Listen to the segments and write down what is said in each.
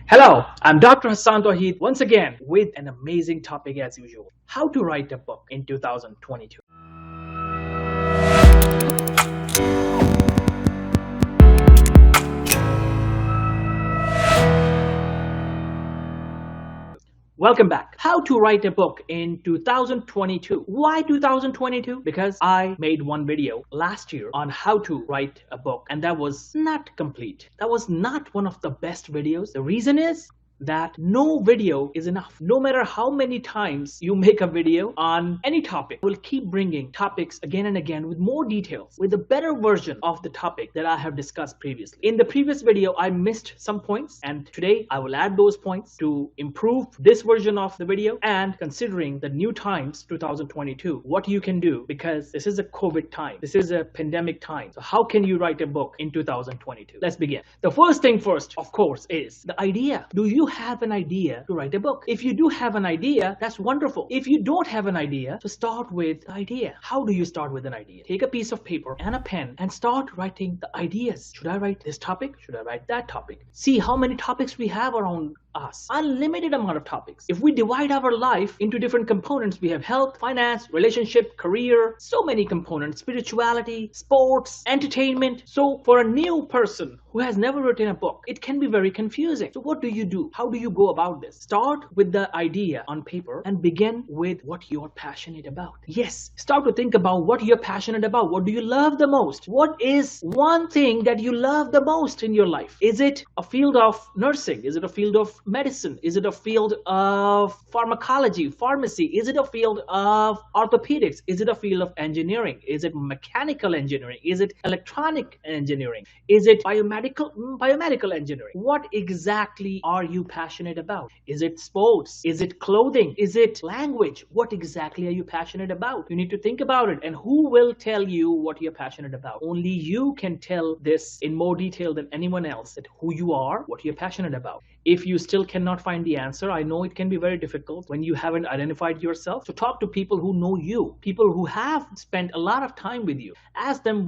Hello, I'm Dr. Hassan Tohid once again with an amazing topic as usual. How to write a book in 2022. Welcome back. How to write a book in 2022. Why 2022? Because I made one video last year on how to write a book and that was not complete. That was not one of the best videos. The reason is that no video is enough. No matter how many times you make a video on any topic, we'll keep bringing topics again and again with more details, with a better version of the topic that I have discussed previously. In the previous video, I missed some points, and today I will add those points to improve this version of the video. And considering the new times, 2022, what you can do, because this is a COVID time, this is a pandemic time. So how can you write a book in 2022? Let's begin. The first thing first, of course, is the idea. Do you have an idea to write a book? If you do have an idea, that's wonderful. If you don't have an idea, so start with the idea. How do you start with an idea? Take a piece of paper and a pen and start writing the ideas. Should I write this topic? Should I write that topic? See how many topics we have around us. Unlimited amount of topics. If we divide our life into different components, we have health, finance, relationship, career, so many components, spirituality, sports, entertainment. So for a new person who has never written a book, it can be very confusing. So what do you do? How do you go about this? Start with the idea on paper and begin with what you're passionate about. Yes, start to think about what you're passionate about. What do you love the most? What is one thing that you love the most in your life? Is it a field of nursing? Is it a field of medicine? Is it a field of pharmacology, pharmacy? Is it a field of orthopedics? Is it a field of engineering? Is it mechanical engineering? Is it electronic engineering? Is it biomedical engineering? What exactly are you passionate about? Is it sports? Is it clothing? Is it language? What exactly are you passionate about? You need to think about it. And who will tell you what you're passionate about? Only you can tell this in more detail than anyone else, that who you are, what you're passionate about. If you still cannot find the answer, I know it can be very difficult when you haven't identified yourself. So talk to people who know you, people who have spent a lot of time with you. Ask them,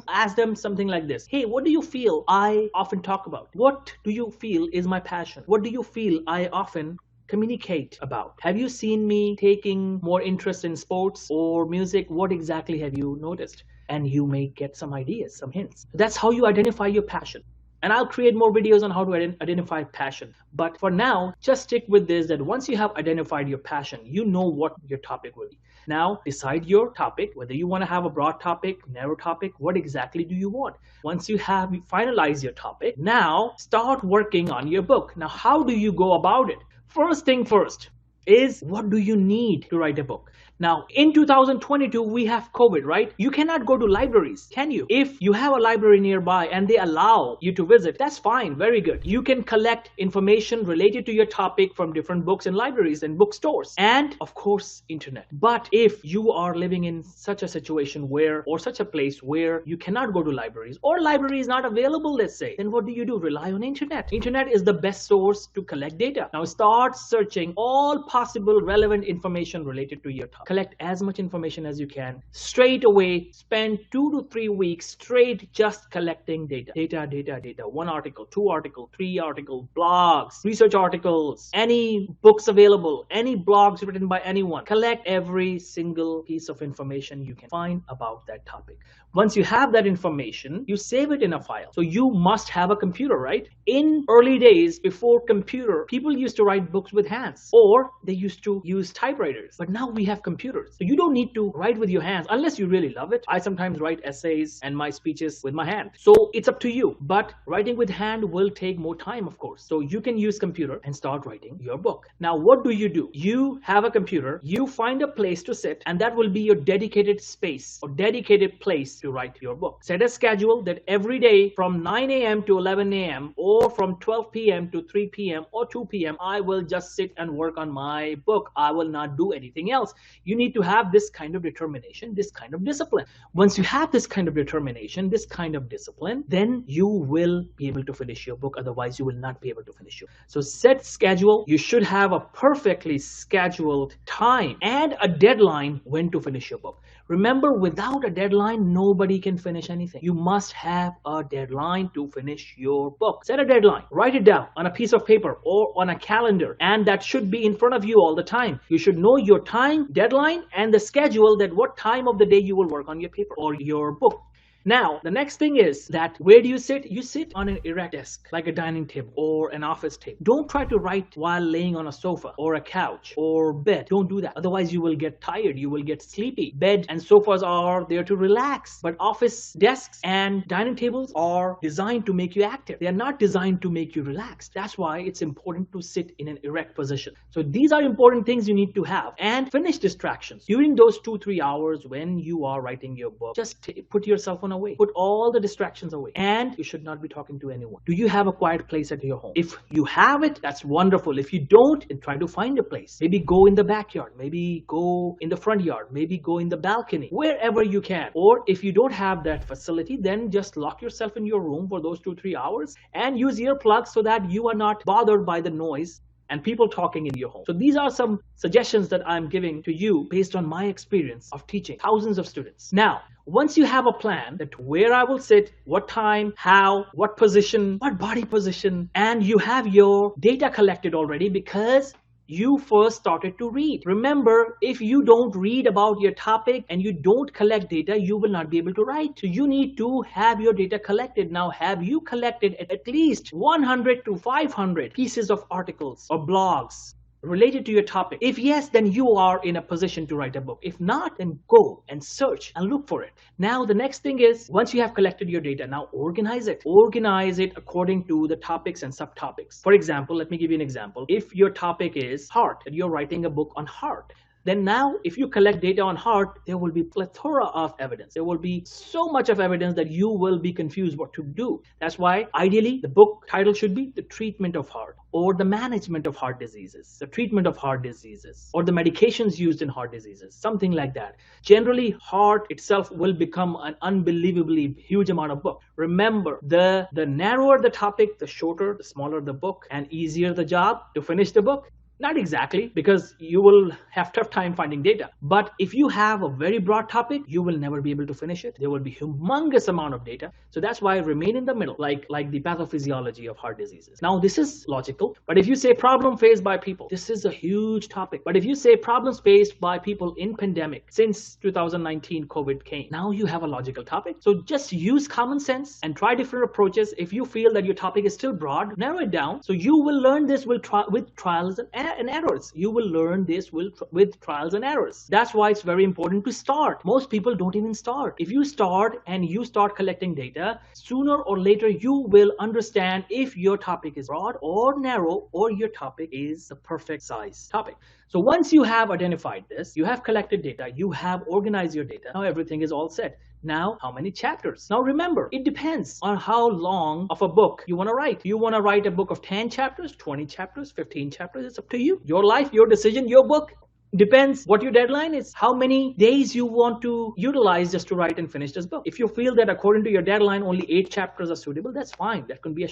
ask them something like this. Hey, what do you feel I often talk about? What do you feel is my passion? What do you feel I often communicate about? Have you seen me taking more interest in sports or music? What exactly have you noticed? And you may get some ideas, some hints. That's how you identify your passion. And I'll create more videos on how to identify passion. But for now, just stick with this, that once you have identified your passion, you know what your topic will be. Now, decide your topic, whether you want to have a broad topic, narrow topic, what exactly do you want? Once you have finalized your topic, now start working on your book. Now, how do you go about it? First thing first is, what do you need to write a book? Now, in 2022, we have COVID, right? You cannot go to libraries, can you? If you have a library nearby and they allow you to visit, that's fine, very good. You can collect information related to your topic from different books in libraries and bookstores, and of course, internet. But if you are living in such a situation where, or such a place where you cannot go to libraries, or library is not available, let's say, then what do? Rely on internet. Internet is the best source to collect data. Now start searching all possible relevant information related to your topic. Collect as much information as you can. Straight away, spend 2 to 3 weeks straight just collecting data. Data. 1 article, 2 article, 3 article, blogs, research articles, any books available, any blogs written by anyone. Collect every single piece of information you can find about that topic. Once you have that information, you save it in a file. So you must have a computer, right? In early days, before computer, people used to write books with hands, or they used to use typewriters. But now we have computers. So you don't need to write with your hands unless you really love it. I sometimes write essays and my speeches with my hand. So it's up to you. But writing with hand will take more time, of course. So you can use computer and start writing your book. Now, what do? You have a computer, you find a place to sit, and that will be your dedicated space or dedicated place to write your book. Set a schedule that every day from 9 a.m. to 11 a.m. or from 12 p.m. to 3 p.m. or 2 p.m. I will just sit and work on my book. I will not do anything else. You need to have this kind of determination, this kind of discipline. Once you have this kind of determination, this kind of discipline, then you will be able to finish your book. Otherwise, you will not be able to finish your book. So set schedule. You should have a perfectly scheduled time and a deadline when to finish your book. Remember, without a deadline, nobody can finish anything. You must have a deadline to finish your book. Set a deadline. Write it down on a piece of paper or on a calendar, and that should be in front of you all the time. You should know your time, deadline, and the schedule, that what time of the day you will work on your paper or your book. Now, the next thing is that where do you sit? You sit on an erect desk, like a dining table or an office table. Don't try to write while laying on a sofa or a couch or bed. Don't do that. Otherwise, you will get tired. You will get sleepy. Bed and sofas are there to relax, but office desks and dining tables are designed to make you active. They are not designed to make you relax. That's why it's important to sit in an erect position. So these are important things you need to have. And finish distractions. During those 2-3 hours when you are writing your book, just put yourself on away. Put all the distractions away. And you should not be talking to anyone. Do you have a quiet place at your home? If you have it, that's wonderful. If you don't, then try to find a place. Maybe go in the backyard. Maybe go in the front yard. Maybe go in the balcony. Wherever you can. Or if you don't have that facility, then just lock yourself in your room for those 2-3 hours and use earplugs so that you are not bothered by the noise and people talking in your home. So these are some suggestions that I'm giving to you based on my experience of teaching thousands of students. Now, once you have a plan that where I will sit, what time, how, what position, what body position, and you have your data collected already because you first started to read. Remember, if you don't read about your topic and you don't collect data, you will not be able to write. So you need to have your data collected. Now, have you collected at least 100 to 500 pieces of articles or blogs related to your topic? If yes, then you are in a position to write a book. If not, then go and search and look for it. Now, the next thing is, once you have collected your data, now organize it. Organize it according to the topics and subtopics. For example, let me give you an example. If your topic is heart, and you're writing a book on heart, then now if you collect data on heart, there will be plethora of evidence. There will be so much of evidence that you will be confused what to do. That's why ideally the book title should be The Treatment of Heart, or The Management of Heart Diseases, The Treatment of Heart Diseases, or The Medications Used in Heart Diseases, something like that. Generally, heart itself will become an unbelievably huge amount of book. Remember, the narrower the topic, the shorter, the smaller the book, and easier the job to finish the book. Not exactly, because you will have tough time finding data. But if you have a very broad topic, you will never be able to finish it. There will be humongous amount of data. So that's why remain in the middle, like the pathophysiology of heart diseases. Now, this is logical. But if you say problem faced by people, this is a huge topic. But if you say problems faced by people in pandemic, since 2019 COVID came, now you have a logical topic. So just use common sense and try different approaches. If you feel that your topic is still broad, narrow it down. So you will learn this with trials and errors. You will learn this with trials and errors. That's why it's very important to start. Most people don't even start. If you start and you start collecting data, sooner or later you will understand if your topic is broad or narrow, or your topic is the perfect size topic. So once you have identified this, you have collected data, you have organized your data, now everything is all set. Now, how many chapters? Now remember, it depends on how long of a book you want to write. You want to write a book of 10 chapters, 20 chapters, 15 chapters, it's up to you. Your life, your decision, your book. Depends what your deadline is, how many days you want to utilize just to write and finish this book. If you feel that according to your deadline only 8 chapters are suitable, that's fine. That could be a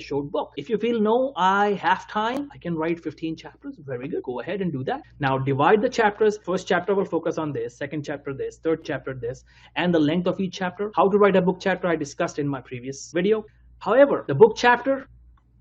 short book. If you feel no, I have time, I can write 15 chapters, very good, go ahead and do that. Now divide the chapters. First chapter will focus on this, second chapter this, third chapter this, and the length of each chapter. How to write a book chapter I discussed in my previous video. However, the book chapter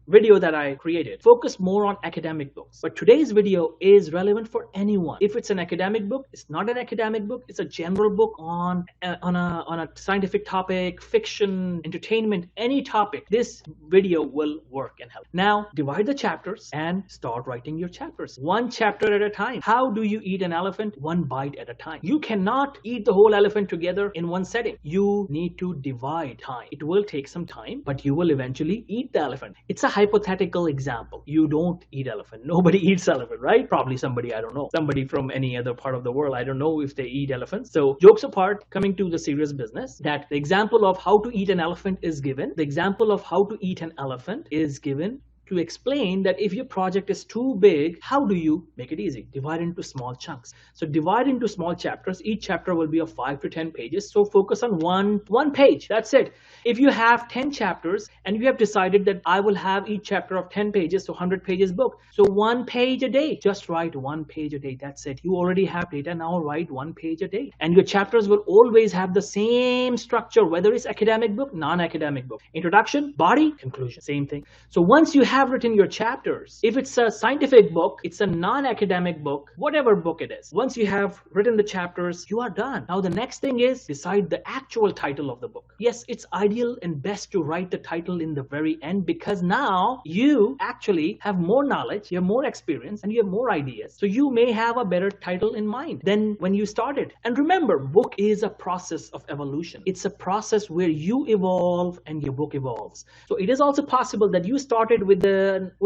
video that I created focused more on academic books, but today's video is relevant for anyone. If it's an academic book, it's not an academic book, it's a general book on a scientific topic, fiction, entertainment, any topic, this video will work and help. Now divide the chapters and start writing your chapters, one chapter at a time. How do you eat an elephant? One bite at a time. You cannot eat the whole elephant together in one setting. You need to divide time. It will take some time, but you will eventually eat the elephant. It's a hypothetical example. You don't eat elephant. Nobody eats elephant, right? Probably somebody, I don't know, somebody from any other part of the world. I don't know if they eat elephants. So jokes apart, coming to the serious business, that the example of how to eat an elephant is given. The example of how to eat an elephant is given to explain that if your project is too big, how do you make it easy? Divide into small chunks. So divide into small chapters. Each chapter will be of 5 to 10 pages. So focus on one page. That's it. If you have 10 chapters and you have decided that I will have each chapter of 10 pages, so 100 pages book. So 1 page a day. Just write 1 page a day. That's it. You already have data. Now write 1 page a day. And your chapters will always have the same structure, whether it's academic book, non-academic book. Introduction, body, conclusion. Same thing. So once you have written your chapters, if it's a scientific book, it's a non-academic book, whatever book it is, once you have written the chapters, you are done. Now the next thing is decide the actual title of the book. Yes, it's ideal and best to write the title in the very end, because now you actually have more knowledge, you have more experience, and you have more ideas. So you may have a better title in mind than when you started. And remember, book is a process of evolution. It's a process where you evolve and your book evolves. So it is also possible that you started with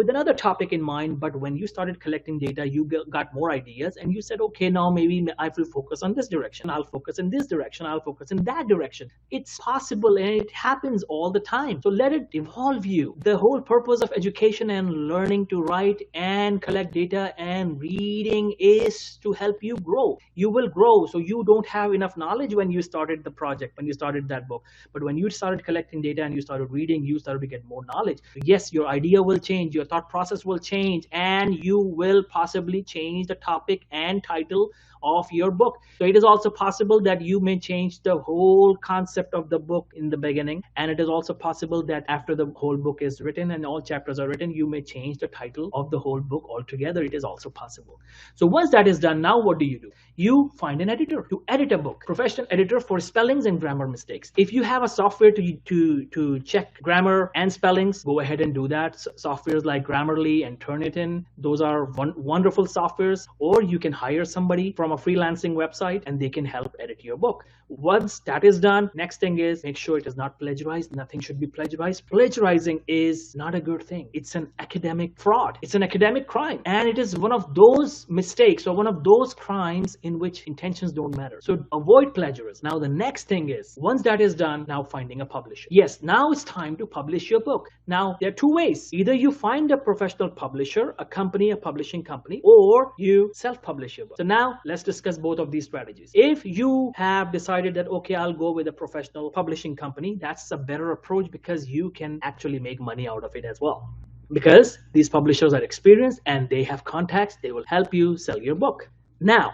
another topic in mind, but when you started collecting data, you got more ideas and you said, okay, now maybe I will focus on this direction, I'll focus in this direction, I'll focus in that direction. It's possible and it happens all the time. So let it evolve you. The whole purpose of education and learning to write and collect data and reading is to help you grow. You will grow. So you don't have enough knowledge when you started the project, when you started that book. But when you started collecting data and you started reading, you started to get more knowledge. Yes, your idea will change, your thought process will change, and you will possibly change the topic and title of your book. So it is also possible that you may change the whole concept of the book in the beginning, and it is also possible that after the whole book is written and all chapters are written, you may change the title of the whole book altogether. It is also possible. So once that is done, now what do? You find an editor to edit a book, professional editor for spellings and grammar mistakes. If you have a software to check grammar and spellings, go ahead and do that. Softwares like Grammarly and Turnitin, those are wonderful softwares. Or you can hire somebody from a freelancing website and they can help edit your book. Once that is done, next thing is make sure it is not plagiarized. Nothing should be plagiarized. Plagiarizing is not a good thing. It's an academic fraud. It's an academic crime. And it is one of those mistakes or one of those crimes in which intentions don't matter. So avoid plagiarism. Now the next thing is, once that is done, now finding a publisher. Yes, now it's time to publish your book. Now there are two ways. Either you find a professional publisher, a publishing company, or you self-publish your book. So now let's discuss both of these strategies. If you have decided that, okay, I'll go with a professional publishing company, that's a better approach because you can actually make money out of it as well. Because these publishers are experienced and they have contacts, they will help you sell your book. Now,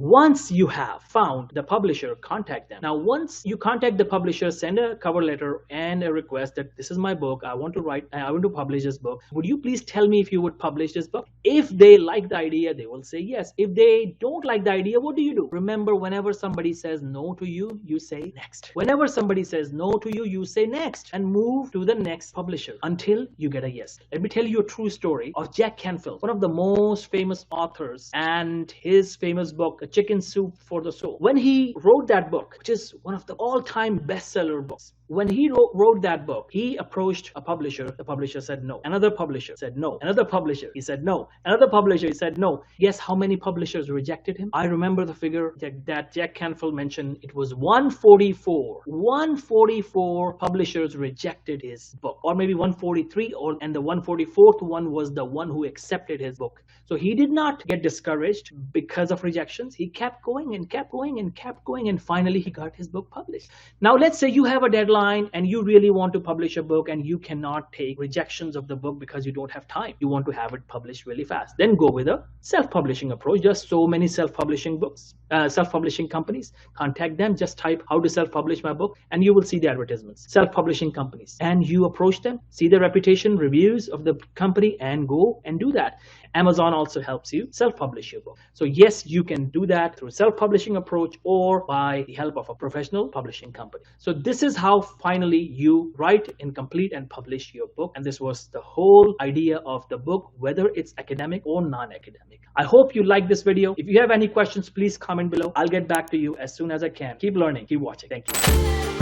once you have found the publisher, contact them. Now, once you contact the publisher, send a cover letter and a request that this is my book. I want to publish this book. Would you please tell me if you would publish this book? If they like the idea, they will say yes. If they don't like the idea, what do? Remember, whenever somebody says no to you, you say next. Whenever somebody says no to you, you say next and move to the next publisher until you get a yes. Let me tell you a true story of Jack Canfield, one of the most famous authors, and his famous book, A Chicken Soup for the Soul. When he wrote that book, which is one of the all-time bestseller books, when he wrote that book, he approached a publisher. The publisher said no. Another publisher said no. Another publisher, he said no. Another publisher, he said no. Guess how many publishers rejected him? I remember the figure that Jack Canfield mentioned. It was 144. 144 publishers rejected his book, or maybe 143, and the 144th one was the one who accepted his book. So he did not get discouraged because of rejections. He kept going and kept going and kept going, and finally he got his book published. Now let's say you have a deadline and you really want to publish a book and you cannot take rejections of the book because you don't have time. You want to have it published really fast. Then go with a self-publishing approach. Just so many self-publishing companies. Contact them. Just type how to self-publish my book and you will see the advertisements. Self-publishing companies. And you approach them, see the reputation, reviews of the company, and go and do that. Amazon also helps you self-publish your book. So yes, you can do that through self-publishing approach or by the help of a professional publishing company. So this is how finally you write and complete and publish your book. And this was the whole idea of the book, whether it's academic or non-academic. I hope you like this video. If you have any questions, please comment below. I'll get back to you as soon as I can. Keep learning, keep watching. Thank you.